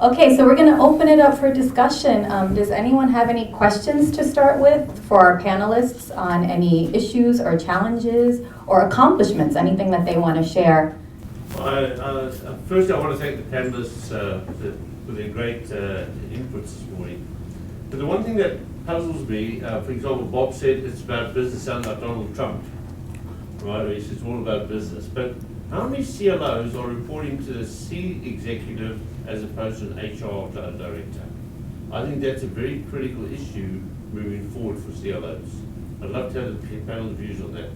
Okay, so we're going to open it up for discussion. Does anyone have any questions to start with for our panelists on any issues or challenges or accomplishments, anything that they want to share? First, I want to thank the panelists for their great inputs this morning. But the one thing that puzzles me, for example, Bob said it's about business, sound like Donald Trump, right? He says it's all about business. But how many CLOs are reporting to the C executive as opposed to an HR director? I think that's a very critical issue moving forward for CLOs. I'd love to have the panel's views on that.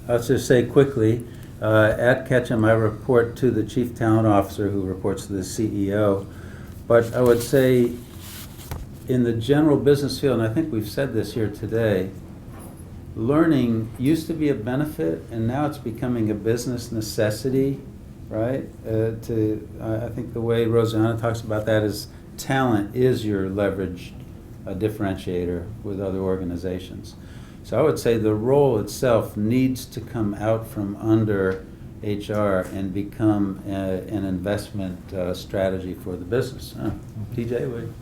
I'll just say quickly, at Ketchum, I report to the Chief Talent Officer who reports to the CEO. But I would say in the general business field, and I think we've said this here today, learning used to be a benefit, and now it's becoming a business necessity, right? I think the way Rosanna talks about that is talent is your leverage differentiator with other organizations. So I would say the role itself needs to come out from under HR and become an investment strategy for the business. TJ, would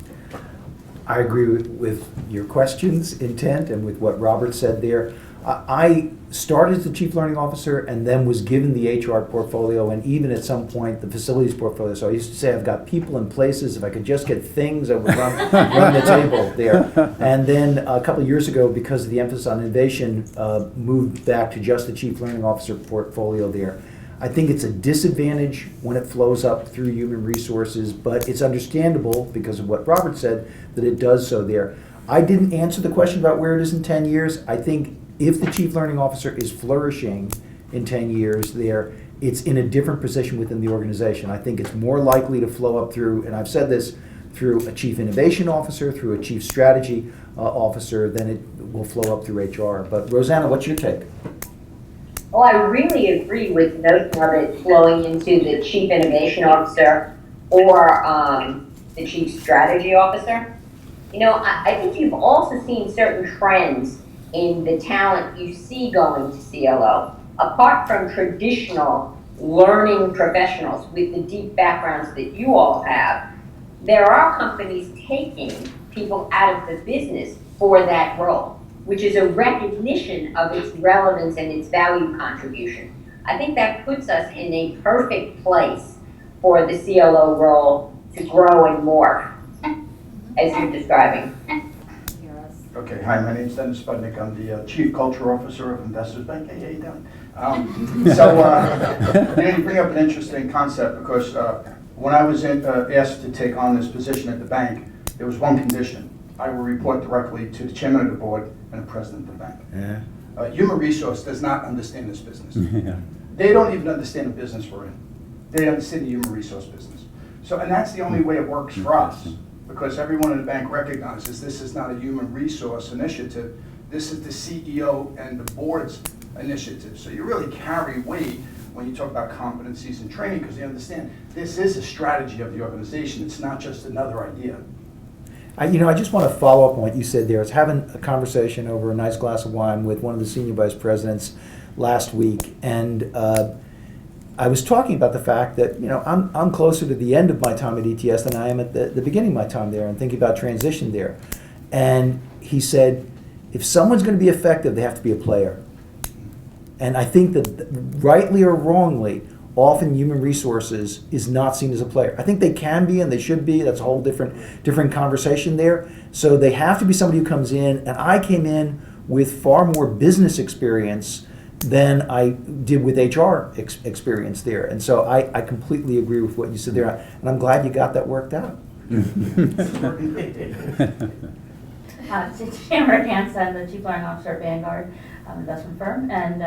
I agree with your question's intent and with what Robert said there. I started as the Chief Learning Officer and then was given the HR portfolio and even at some point the facilities portfolio. So I used to say I've got people and places. If I could just get things, I would run the table there. And then a couple of years ago, because of the emphasis on innovation, moved back to just the Chief Learning Officer portfolio there. I think it's a disadvantage when it flows up through human resources, but it's understandable because of what Robert said that it does so there. I didn't answer the question about where it is in 10 years. I think if the Chief Learning Officer is flourishing in 10 years there, it's in a different position within the organization. I think it's more likely to flow up through, and I've said this, through a Chief Innovation Officer, through a Chief Strategy Officer, than it will flow up through HR. But Rosanna, what's your take? Well, I really agree with the notion of it flowing into the Chief Innovation Officer or the Chief Strategy Officer. You know, I think you've also seen certain trends in the talent you see going to CLO. Apart from traditional learning professionals with the deep backgrounds that you all have, there are companies taking people out of the business for that role, which is a recognition of its relevance and its value contribution. I think that puts us in a perfect place for the CLO role to grow and morph, as you're describing. Okay, hi, my name's Dennis Spudnick. I'm the Chief Culture Officer of Investors Bank. Hey, how you doing? You bring up an interesting concept because when I was asked to take on this position at the bank, there was one condition. I will report directly to the chairman of the board and the president of the bank. Yeah. Human resource does not understand this business. Yeah. They don't even understand the business we're in. They understand the human resource business. So, and that's the only way it works for us, because everyone in the bank recognizes this is not a human resource initiative. This is the CEO and the board's initiative. So you really carry weight when you talk about competencies and training, because you understand this is a strategy of the organization. It's not just another idea. I just want to follow up on what you said there. I was having a conversation over a nice glass of wine with one of the senior vice presidents last week, and I was talking about the fact that I'm closer to the end of my time at ETS than I am at the beginning of my time there, and thinking about transition there. And he said, if someone's going to be effective, they have to be a player. And I think that, rightly or wrongly, often human resources is not seen as a player. I think they can be and they should be. That's a whole different conversation there. So they have to be somebody who comes in, and I came in with far more business experience than I did with HR experience there. And so I completely agree with what you said there, and I'm glad you got that worked out. It's Tamara Hansen, the Chief Learning Officer at Vanguard investment firm, and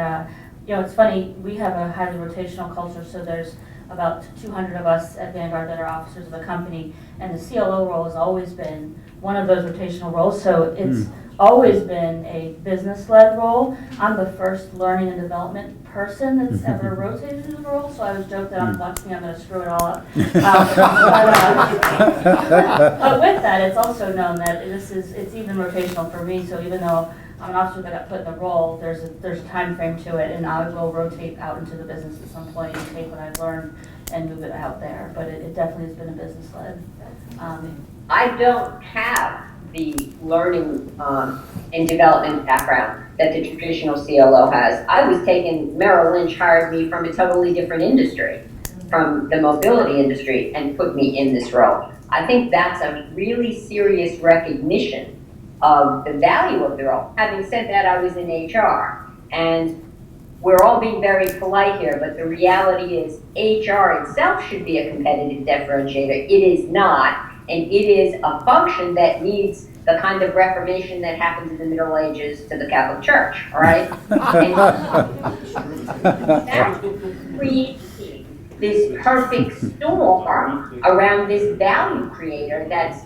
it's funny, we have a highly rotational culture, so there's about 200 of us at Vanguard that are officers of the company, and the CLO role has always been one of those rotational roles, so it's always been a business-led role. I'm the first learning and development person that's ever rotated in the role, so I always joke that watch me, I'm going to screw it all up. But with that, it's also known that it's even rotational for me, so even though I'm an officer that got put in the role, there's a time frame to it, and I will rotate out into the business at some point and take what I've learned and move it out there, but it definitely has been a business-led. I don't have the learning and development background that the traditional CLO has. I was taken, Merrill Lynch hired me from a totally different industry, from the mobility industry, and put me in this role. I think that's a really serious recognition of the value of the role. Having said that, I was in HR, and we're all being very polite here, but the reality is HR itself should be a competitive differentiator. It is not. And it is a function that needs the kind of reformation that happened in the Middle Ages to the Catholic Church, all right? And that's creating this perfect storm around this value creator that's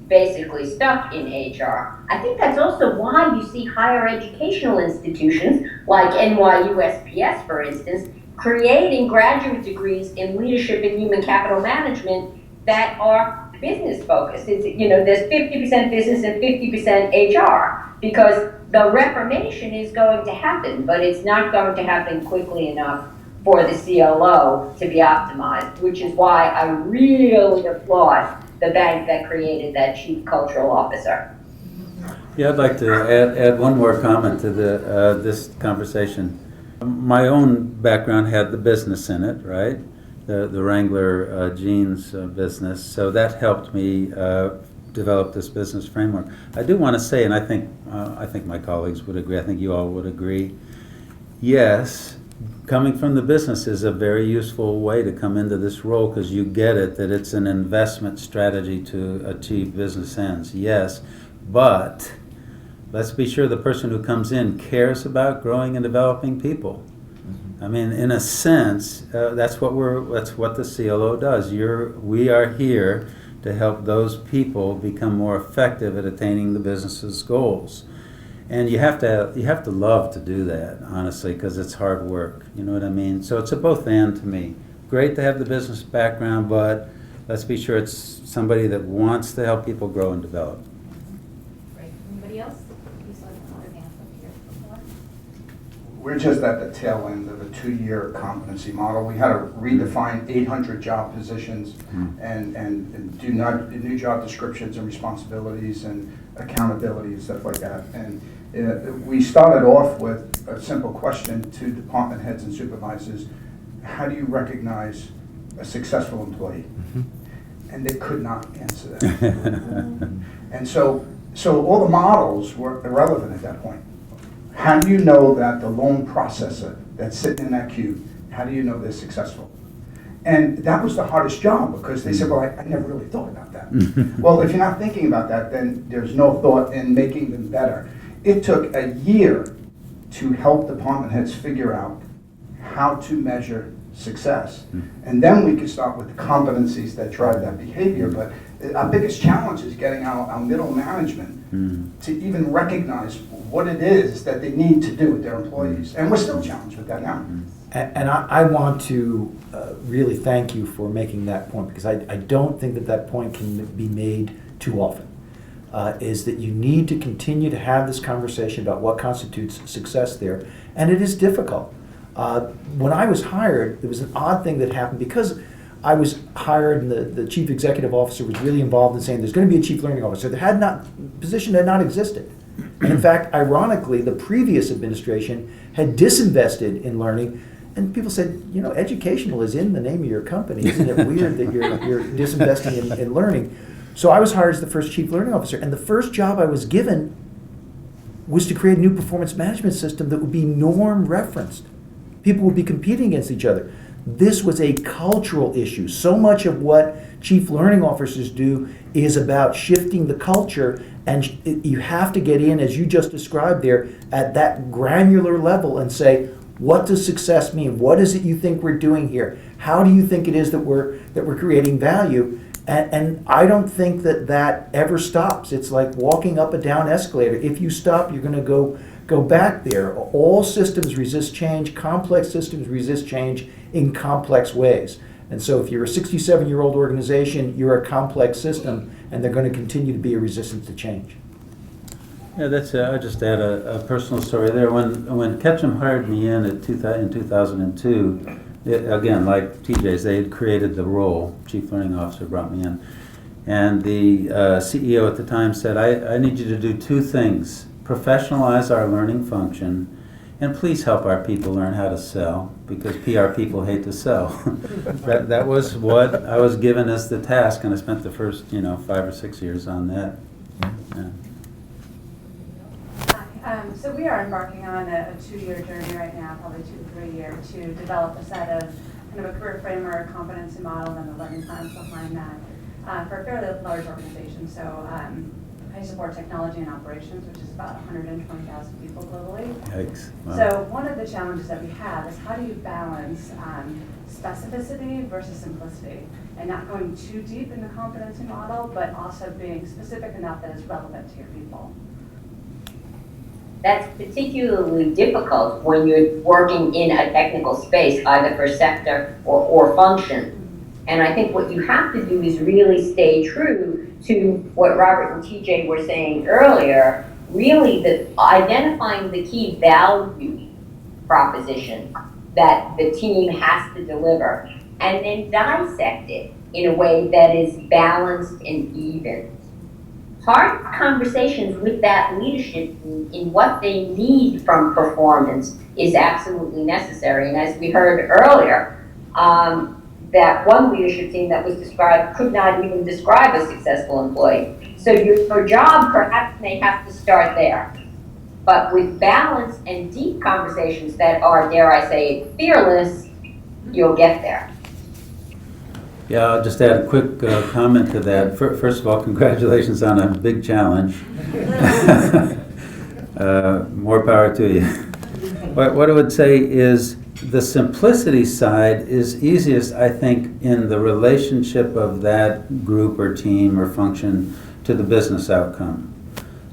basically stuck in HR. I think that's also why you see higher educational institutions like NYU SPS, for instance, creating graduate degrees in leadership and human capital management that are business focused. It's, you know, there's 50% business and 50% HR, because the reformation is going to happen, but it's not going to happen quickly enough for the CLO to be optimized, which is why I really applaud the bank that created that chief cultural officer. Yeah, I'd like to add one more comment to this conversation. My own background had the business in it, right? The Wrangler jeans business, so that helped me develop this business framework. I do want to say, and I think my colleagues would agree, I think you all would agree, yes, coming from the business is a very useful way to come into this role, because you get it, that it's an investment strategy to achieve business ends, yes, but let's be sure the person who comes in cares about growing and developing people. I mean, in a sense, that's what the CLO does. We are here to help those people become more effective at attaining the business's goals, and you have to love to do that, honestly, because it's hard work. You know what I mean? So it's a both and to me. Great to have the business background, but let's be sure it's somebody that wants to help people grow and develop. Great. Anybody else? You saw another hand up here before. We're just at the tail end of a 2-year competency model. We had to redefine 800 job positions and do new job descriptions and responsibilities and accountability and stuff like that. And we started off with a simple question to department heads and supervisors: how do you recognize a successful employee? And they could not answer that. And so all the models were irrelevant at that point. How do you know that the loan processor that's sitting in that queue, how do you know they're successful? And that was the hardest job, because they said, well, I never really thought about that. Well, if you're not thinking about that, then there's no thought in making them better. It took a year to help department heads figure out how to measure success. And then we could start with the competencies that drive that behavior. But our biggest challenge is getting our middle management to even recognize what it is that they need to do with their employees. And we're still challenged with that now. And I want to really thank you for making that point, because I don't think that point can be made too often, is that you need to continue to have this conversation about what constitutes success there. And it is difficult. When I was hired, it was an odd thing that happened, because I was hired and the chief executive officer was really involved in saying there's going to be a chief learning officer. Position had not existed. And in fact, ironically, the previous administration had disinvested in learning. And people said, you know, educational is in the name of your company. Isn't it weird that you're disinvesting in learning? So I was hired as the first chief learning officer. And the first job I was given was to create a new performance management system that would be norm referenced. People would be competing against each other. This was a cultural issue. So much of what chief learning officers do is about shifting the culture, and you have to get in, as you just described there, at that granular level and say, what does success mean? What is it you think we're doing here? How do you think it is that we're creating value? And I don't think that ever stops. It's like walking up a down escalator. If you stop, you're going to go back there. All systems resist change. Complex systems resist change in complex ways. And so if you're a 67-year-old organization, you're a complex system, and they're going to continue to be a resistance to change. Yeah, I'll just add a personal story there. When Ketchum hired me in 2002, again, like TJ's, they had created the role. Chief Learning Officer brought me in. And the CEO at the time said, I need you to do two things. Professionalize our learning function, and please help our people learn how to sell, because PR people hate to sell. that was what I was given as the task, and I spent the first 5 or 6 years on that. Yeah. So we are embarking on a 2-year journey right now, probably 2 to 3 years, to develop a set of kind of a career framework, competency model, and the learning plans behind that for a fairly large organization. So I support technology and operations, which is about 120,000 people globally. Yikes. Wow. So one of the challenges that we have is how do you balance specificity versus simplicity, and not going too deep in the competency model, but also being specific enough that it's relevant to your people. That's particularly difficult when you're working in a technical space, either for sector or function. And I think what you have to do is really stay true to what Robert and TJ were saying earlier, really identifying the key value proposition that the team has to deliver, and then dissect it in a way that is balanced and even. Hard conversations with that leadership in what they need from performance is absolutely necessary. And as we heard earlier, that one leadership team that was described could not even describe a successful employee. So your job perhaps may have to start there. But with balanced and deep conversations that are, dare I say, fearless, you'll get there. Yeah, I'll just add a quick comment to that. First of all, congratulations on a big challenge. More power to you. What I would say is the simplicity side is easiest, I think, in the relationship of that group or team or function to the business outcome.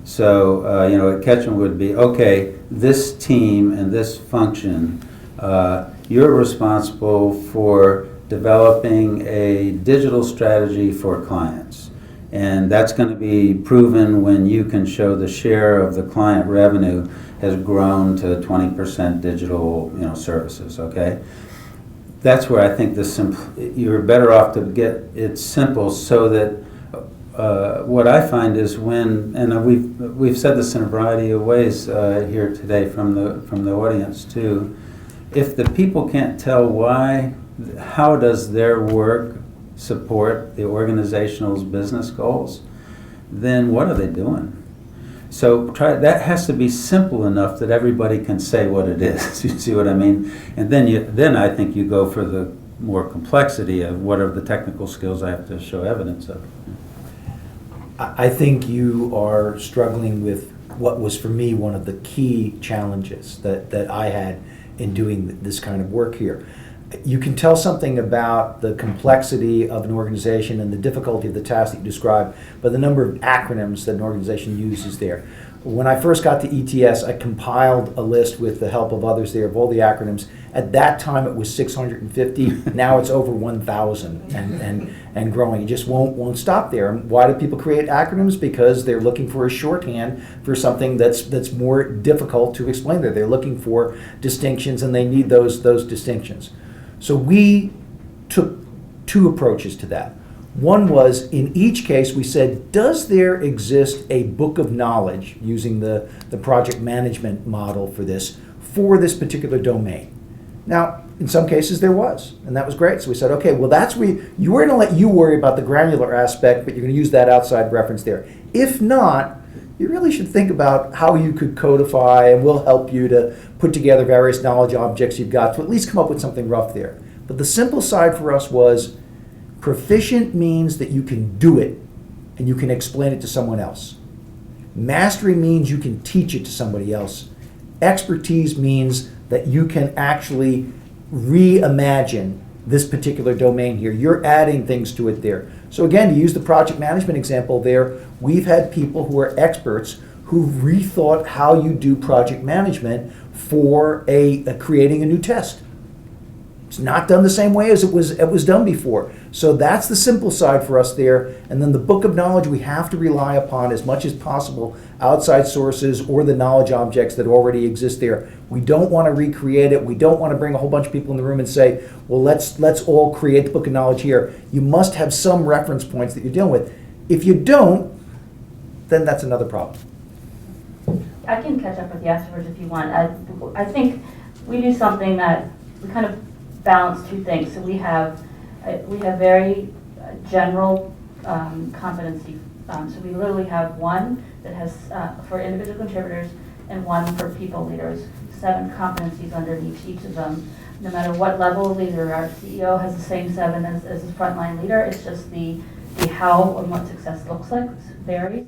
So, at Ketchum would be, okay, this team and this function, you're responsible for developing a digital strategy for clients. And that's going to be proven when you can show the share of the client revenue has grown to 20% digital services, okay? That's where I think you're better off to get it simple, so that what I find is and we've said this in a variety of ways here today from the audience too, if the people can't tell how does their work support the organization's business goals, then what are they doing? So that has to be simple enough that everybody can say what it is. You see what I mean? And then I think you go for the more complexity of what are the technical skills I have to show evidence of. I think you are struggling with what was for me one of the key challenges that I had in doing this kind of work here. You can tell something about the complexity of an organization and the difficulty of the task that you described by the number of acronyms that an organization uses there. When I first got to ETS, I compiled a list with the help of others there of all the acronyms. At that time, it was 650. Now it's over 1,000 and growing. You just won't stop there. And why do people create acronyms? Because they're looking for a shorthand for something that's more difficult to explain there. They're looking for distinctions, and they need those distinctions. So we took two approaches to that. One was, in each case, we said, does there exist a book of knowledge, using the project management model for this particular domain? Now, in some cases there was, and that was great. So we said, okay, well, that's where we're going to let you worry about the granular aspect, but you're going to use that outside reference there. If not, you really should think about how you could codify, and we'll help you to put together various knowledge objects you've got to at least come up with something rough there. But the simple side for us was, proficient means that you can do it and you can explain it to someone else. Mastery means you can teach it to somebody else. Expertise means that you can actually reimagine this particular domain here. You're adding things to it there. So again, to use the project management example there, we've had people who are experts who've rethought how you do project management for creating a new test. It's not done the same way as it was done before. So that's the simple side for us there. And then the book of knowledge, we have to rely upon as much as possible outside sources or the knowledge objects that already exist there. We don't want to recreate it. We don't want to bring a whole bunch of people in the room and say, well, let's all create the book of knowledge here. You must have some reference points that you're dealing with. If you don't, then that's another problem. I can catch up with you afterwards if you want. I think we do something that we kind of balance two things. So we have very general competency. So we literally have one that has for individual contributors and one for people leaders. 7 competencies underneath each of them. No matter what level of leader, our CEO has the same 7 as his frontline leader. It's just the how and what success looks like varies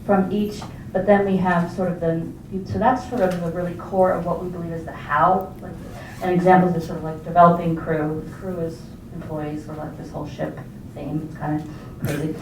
from each. But then we have sort of so that's sort of the really core of what we believe is the how. Like, an example is sort of like developing crew. The crew is employees, or like this whole ship theme. It's kind of crazy.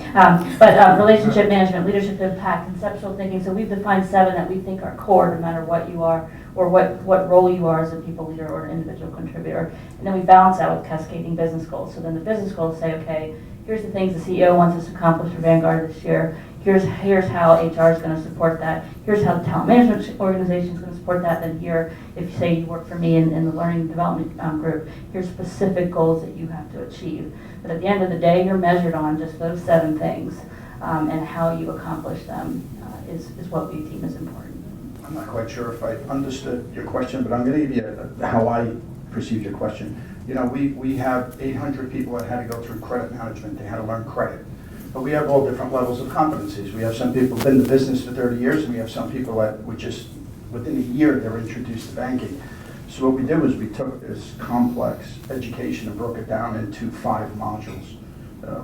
But relationship management, leadership impact, conceptual thinking. So we've defined 7 that we think are core no matter what you are or what role you are as a people leader or an individual contributor. And then we balance out with cascading business goals. So then the business goals say, okay, here's the things the CEO wants us to accomplish for Vanguard this year. Here's how HR is going to support that. Here's how the talent management organization is going to support that. Then here, if you say you work for me in the learning and development group, here's specific goals that you have to achieve. But at the end of the day, you're measured on just those 7 things, and how you accomplish them is what we deem is important. I'm not quite sure if I understood your question, but I'm going to give you how I perceived your question. You know, we have 800 people that had to go through credit management. They had to learn credit. But we have all different levels of competencies. We have some people who've been in the business for 30 years, and we have some people that were just, within a year, they were introduced to banking. So what we did was we took this complex education and broke it down into 5 modules,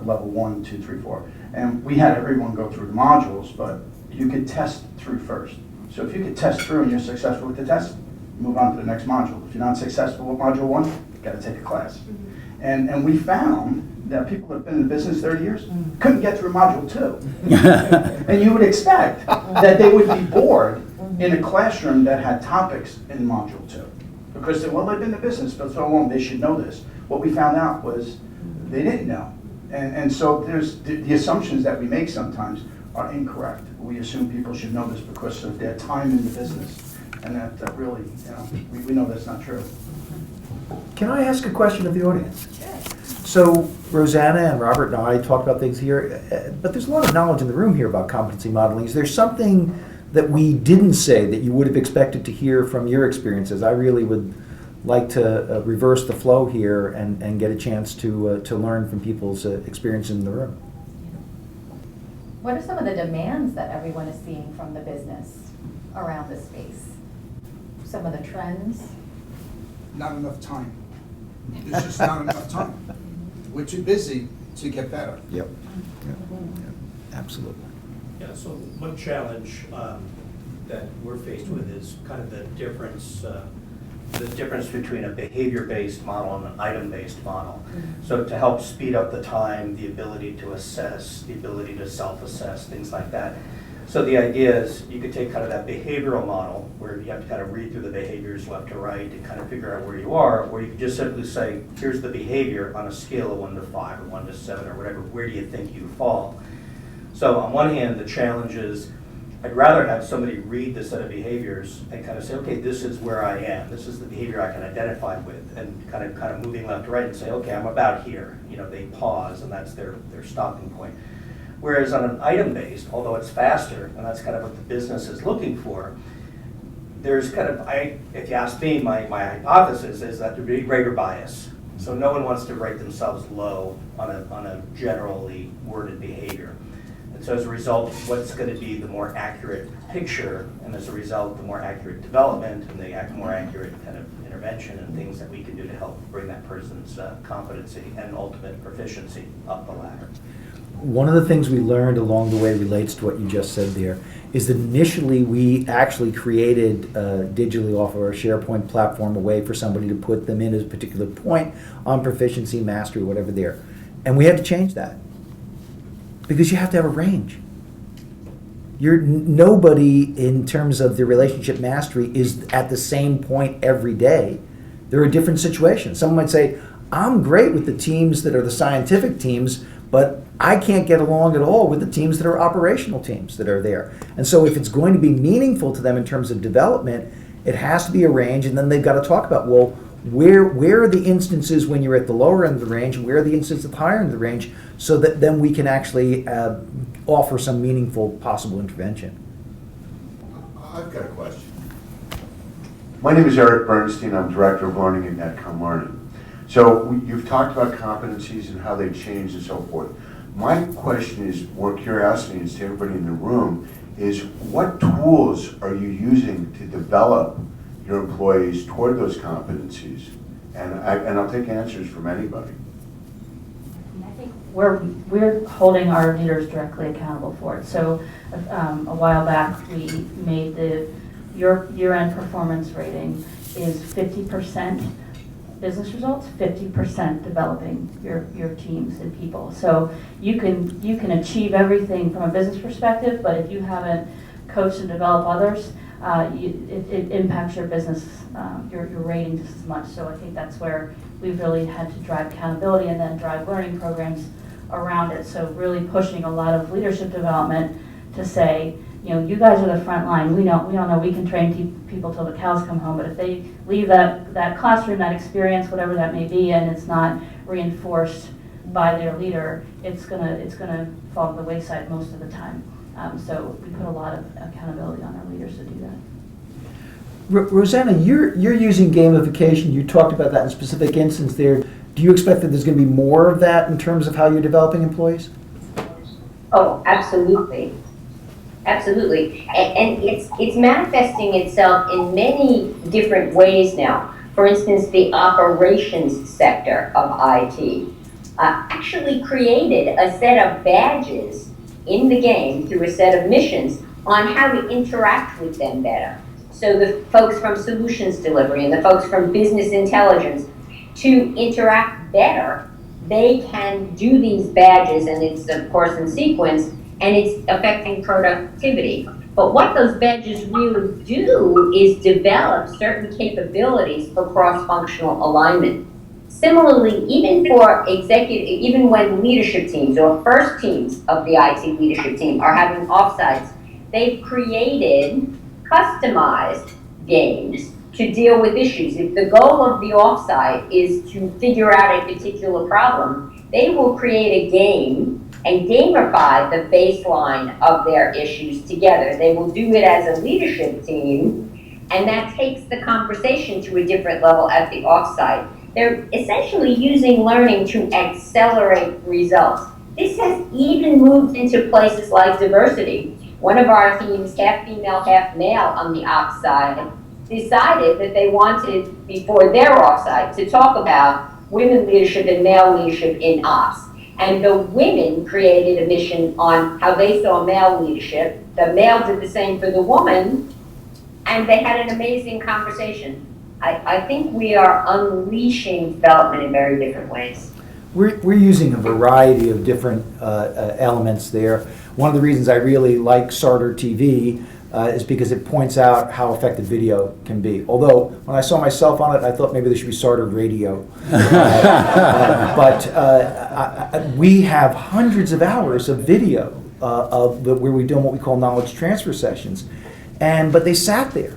level 1, 2, 3, 4. And we had everyone go through the modules, but you could test through first. So if you could test through and you're successful with the test, move on to the next module. If you're not successful with module 1, you've got to take a class. And we found that people that have been in the business 30 years couldn't get through module 2. And you would expect that they would be bored in a classroom that had topics in module 2. Because they've been in the business for so long, they should know this. What we found out was they didn't know. And so there's the assumptions that we make sometimes are incorrect. We assume people should know this because of their time in the business. And that really, we know that's not true. Can I ask a question of the audience? So Rosanna and Robert and I talked about things here, but there's a lot of knowledge in the room here about competency modeling. Is there something that we didn't say that you would have expected to hear from your experiences? I really would like to reverse the flow here and get a chance to learn from people's experience in the room. What are some of the demands that everyone is seeing from the business around this space? Some of the trends? Not enough time. There's just not enough time. We're too busy to get better. Yep. Absolutely. Yeah, so one challenge that we're faced with is kind of the difference between a behavior-based model and an item-based model. So to help speed up the time, the ability to assess, the ability to self-assess, things like that. So the idea is you could take kind of that behavioral model where you have to kind of read through the behaviors left to right and kind of figure out where you are, or you could just simply say, here's the behavior on a scale of 1 to 5 or 1 to 7 or whatever, where do you think you fall? So on one hand, the challenge is I'd rather have somebody read the set of behaviors and kind of say, okay, this is where I am. This is the behavior I can identify with, and kind of moving left to right and say, okay, I'm about here. They pause, and that's their stopping point. Whereas on an item-based, although it's faster, and that's kind of what the business is looking for, there's kind of, if you ask me, my hypothesis is that there'd be greater bias. So no one wants to rate themselves low on a generally worded behavior. And so as a result, what's going to be the more accurate picture, and as a result, the more accurate development and the more accurate kind of intervention and things that we can do to help bring that person's competency and ultimate proficiency up the ladder. One of the things we learned along the way relates to what you just said there, is that initially we actually created digitally off of our SharePoint platform a way for somebody to put them in at a particular point on proficiency, mastery, whatever there. And we had to change that because you have to have a range. Nobody in terms of the relationship mastery is at the same point every day. there are different situations. Someone might say, I'm great with the teams that are the scientific teams, but I can't get along at all with the teams that are operational teams that are there. And so if it's going to be meaningful to them in terms of development, it has to be arranged, and then they've got to talk about, well, where are the instances when you're at the lower end of the range, and where are the instances at the higher end of the range, so that then we can actually offer some meaningful possible intervention. I've got a question. My name is Eric Bernstein. I'm Director of Learning at Netcom Learning. So you've talked about competencies and how they change and so forth. My question is more curiosity, and to everybody in the room, is what tools are you using to develop your employees toward those competencies? And I'll take answers from anybody. I think we're holding our leaders directly accountable for it. So a while back, we made your year-end performance rating is 50% business results, 50% developing your teams and people. So you can achieve everything from a business perspective, but if you haven't coached and developed others, it impacts your business, your rating just as much. So I think that's where we've really had to drive accountability and then drive learning programs around it. So really pushing a lot of leadership development to say, you guys are the front line. We don't know. We can train people till the cows come home, but if they leave that classroom, that experience, whatever that may be, and it's not reinforced by their leader, it's gonna fall to the wayside most of the time. So we put a lot of accountability on our leaders to do that. Rosanna, you're using gamification. You talked about that in a specific instance there. Do you expect that there's going to be more of that in terms of how you're developing employees? Oh, absolutely. Absolutely. And it's manifesting itself in many different ways now. For instance, the operations sector of IT actually created a set of badges in the game through a set of missions on how to interact with them better. So the folks from solutions delivery and the folks from business intelligence, to interact better, they can do these badges, and it's of course in sequence, and it's affecting productivity. But what those badges really do is develop certain capabilities for cross-functional alignment. Similarly, even when leadership teams or first teams of the IT leadership team are having offsites, they've created customized games to deal with issues. If the goal of the offsite is to figure out a particular problem, they will create a game and gamify the baseline of their issues together. They will do it as a leadership team, and that takes the conversation to a different level at the offsite. They're essentially using learning to accelerate results. This has even moved into places like diversity. One of our teams, half female, half male on the ops side, decided that they wanted, before their offsite, to talk about women leadership and male leadership in ops. And the women created a mission on how they saw male leadership. The male did the same for the woman, and they had an amazing conversation. I think we are unleashing development in very different ways. We're using a variety of different elements there. One of the reasons I really like Sarter TV is because it points out how effective video can be. Although, when I saw myself on it, I thought maybe there should be Sarter Radio. But we have hundreds of hours of video where we're doing what we call knowledge transfer sessions. But they sat there.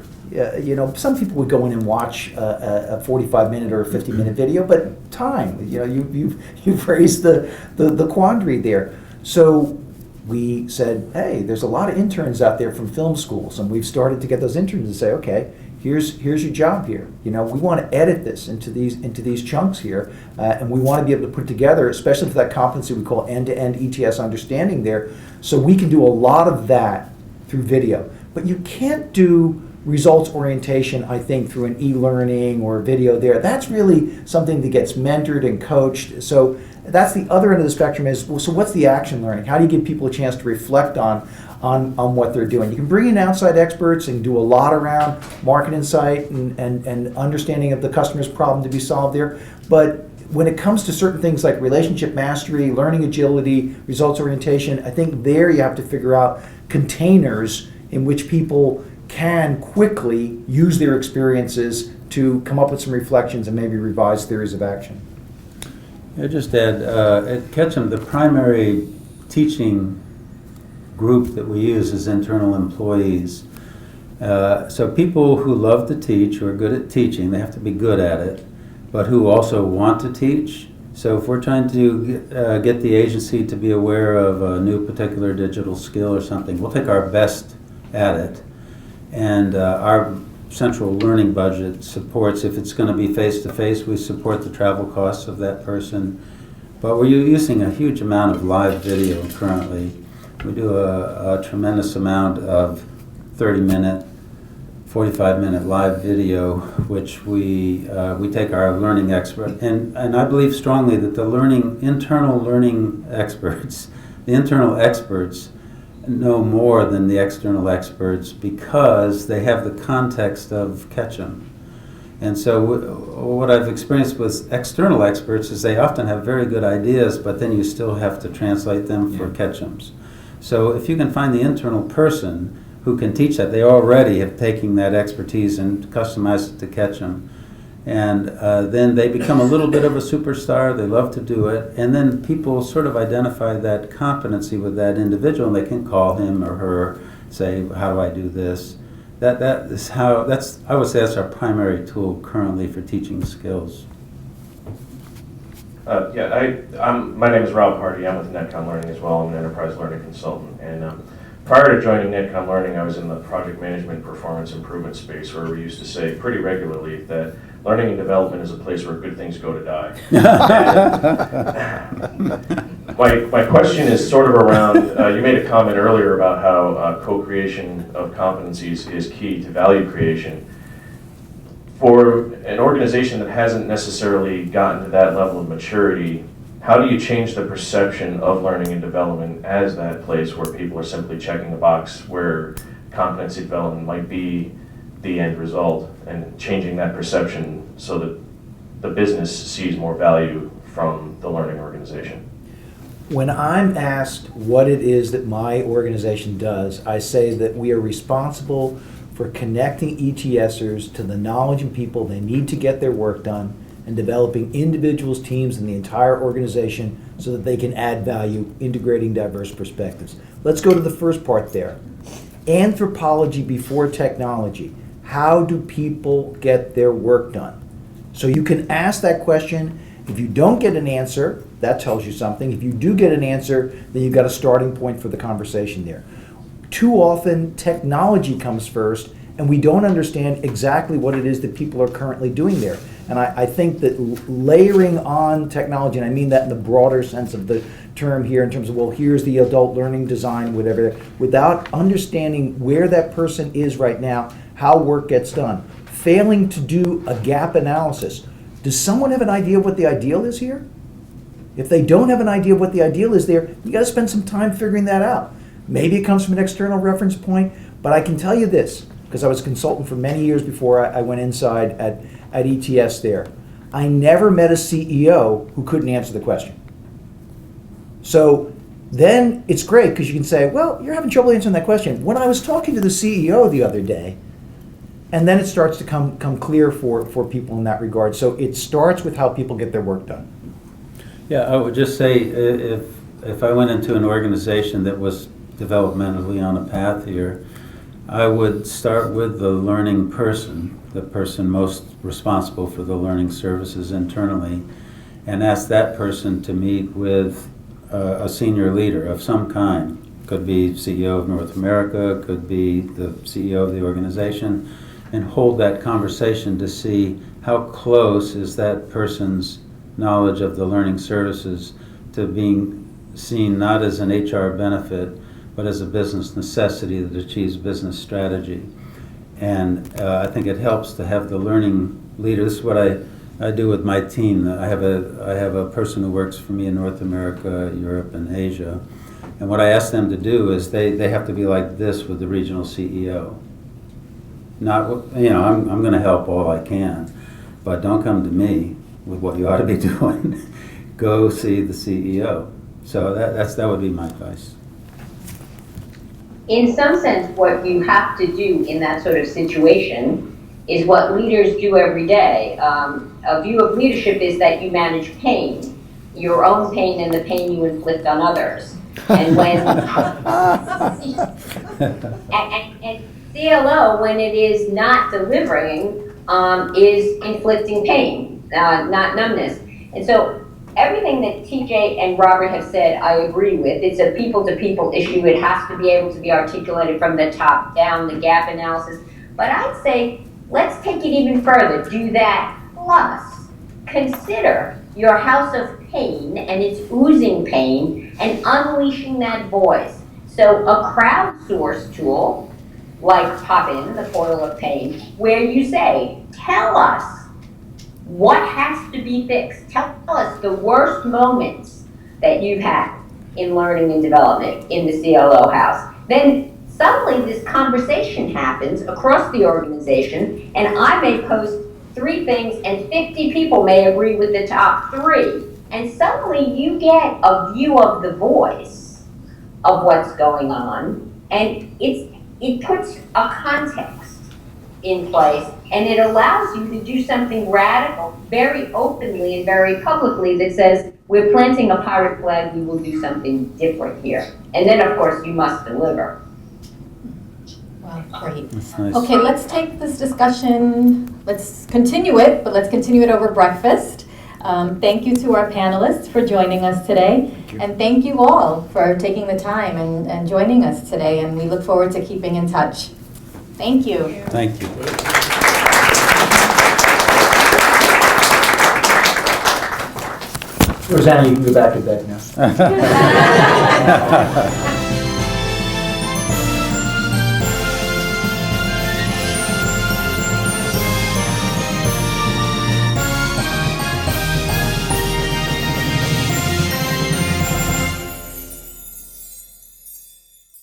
Some people would go in and watch a 45-minute or a 50-minute video, but time, you've raised the quandary there. So we said, hey, there's a lot of interns out there from film schools, and we've started to get those interns to say, okay, here's your job here. We want to edit this into these chunks here, and we want to be able to put together, especially for that competency we call end-to-end ETS understanding there, so we can do a lot of that through video. But you can't do results orientation, I think, through an e-learning or video there. That's really something that gets mentored and coached. So that's the other end of the spectrum is, well, so what's the action learning? How do you give people a chance to reflect on what they're doing? You can bring in outside experts and do a lot around market insight and understanding of the customer's problem to be solved there. But when it comes to certain things like relationship mastery, learning agility, results orientation, I think there you have to figure out containers in which people can quickly use their experiences to come up with some reflections and maybe revise theories of action. I just add, at Ketchum, the primary teaching group that we use is internal employees. So people who love to teach, who are good at teaching, they have to be good at it, but who also want to teach. So if we're trying to get the agency to be aware of a new particular digital skill or something, we'll take our best at it. And our central learning budget supports, if it's going to be face-to-face, we support the travel costs of that person. But we're using a huge amount of live video currently. We do a tremendous amount of 30-minute, 45-minute live video, which we take our learning expert, and I believe strongly that the internal learning experts, the internal experts know more than the external experts because they have the context of Ketchum. And so what I've experienced with external experts is they often have very good ideas, but then you still have to translate them for Ketchums. So if you can find the internal person who can teach that, they already have taken that expertise and customized it to Ketchum. And then they become a little bit of a superstar, they love to do it, and then people sort of identify that competency with that individual, and they can call him or her, say, how do I do this? That is how, I would say that's our primary tool currently for teaching skills. My name is Rob Hardy. I'm with Netcom Learning as well. I'm an enterprise learning consultant. And prior to joining Netcom Learning, I was in the project management performance improvement space, where we used to say pretty regularly that learning and development is a place where good things go to die. My question is sort of around, you made a comment earlier about how co-creation of competencies is key to value creation. For an organization that hasn't necessarily gotten to that level of maturity, how do you change the perception of learning and development as that place where people are simply checking the box, where competency development might be the end result, and changing that perception so that the business sees more value from the learning organization? When I'm asked what it is that my organization does, I say that we are responsible for connecting ETSers to the knowledge and people they need to get their work done, and developing individuals, teams, and the entire organization so that they can add value, integrating diverse perspectives. Let's go to the first part there. Anthropology before technology. How do people get their work done? So you can ask that question. If you don't get an answer, that tells you something. If you do get an answer, then you've got a starting point for the conversation there. Too often, technology comes first, and we don't understand exactly what it is that people are currently doing there. And I think that layering on technology, and I mean that in the broader sense of the term here, in terms of, well, here's the adult learning design, whatever, without understanding where that person is right now, how work gets done, failing to do a gap analysis. Does someone have an idea of what the ideal is here? If they don't have an idea of what the ideal is there, you got to spend some time figuring that out. Maybe it comes from an external reference point, but I can tell you this, because I was a consultant for many years before I went inside at ETS there. I never met a CEO who couldn't answer the question. So then it's great because you can say, well, you're having trouble answering that question. When I was talking to the CEO the other day, and then it starts to come clear for people in that regard. So it starts with how people get their work done. Yeah, I would just say if I went into an organization that was developmentally on a path here, I would start with the learning person, the person most responsible for the learning services internally, and ask that person to meet with a senior leader of some kind. Could be CEO of North America, could be the CEO of the organization, and hold that conversation to see how close is that person's knowledge of the learning services to being seen not as an HR benefit, but as a business necessity that achieves business strategy. And I think it helps to have the learning leader. This is what I do with my team. I have a person who works for me in North America, Europe, and Asia. And what I ask them to do is they have to be like this with the regional CEO. Not, I'm going to help all I can, but don't come to me with what you ought to be doing. Go see the CEO. So that would be my advice. In some sense, what you have to do in that sort of situation is what leaders do every day. A view of leadership is that you manage pain, your own pain and the pain you inflict on others. And when and CLO, when it is not delivering, is inflicting pain, not numbness. And so everything that TJ and Robert have said, I agree with. It's a people-to-people issue. It has to be able to be articulated from the top down, the gap analysis. But I'd say, let's take it even further. Do that, plus consider your house of pain and its oozing pain and unleashing that voice. So a crowdsourced tool, like Pop-In, the portal of pain, where you say, tell us what has to be fixed. Tell us the worst moments that you've had in learning and development in the CLO house. Then suddenly this conversation happens across the organization, and I may post 3 things and 50 people may agree with the top 3. And suddenly you get a view of the voice of what's going on, and it puts a context in place, and it allows you to do something radical, very openly and very publicly, that says, we're planting a pirate flag, we will do something different here. And then, of course, you must deliver. Wow, great. That's nice. Okay, let's take this discussion, let's continue it, but let's continue it over breakfast. Thank you to our panelists for joining us today. And thank you all for taking the time and joining us today. And we look forward to keeping in touch. Thank you. Thank you. Rosanna, you can go back to bed now.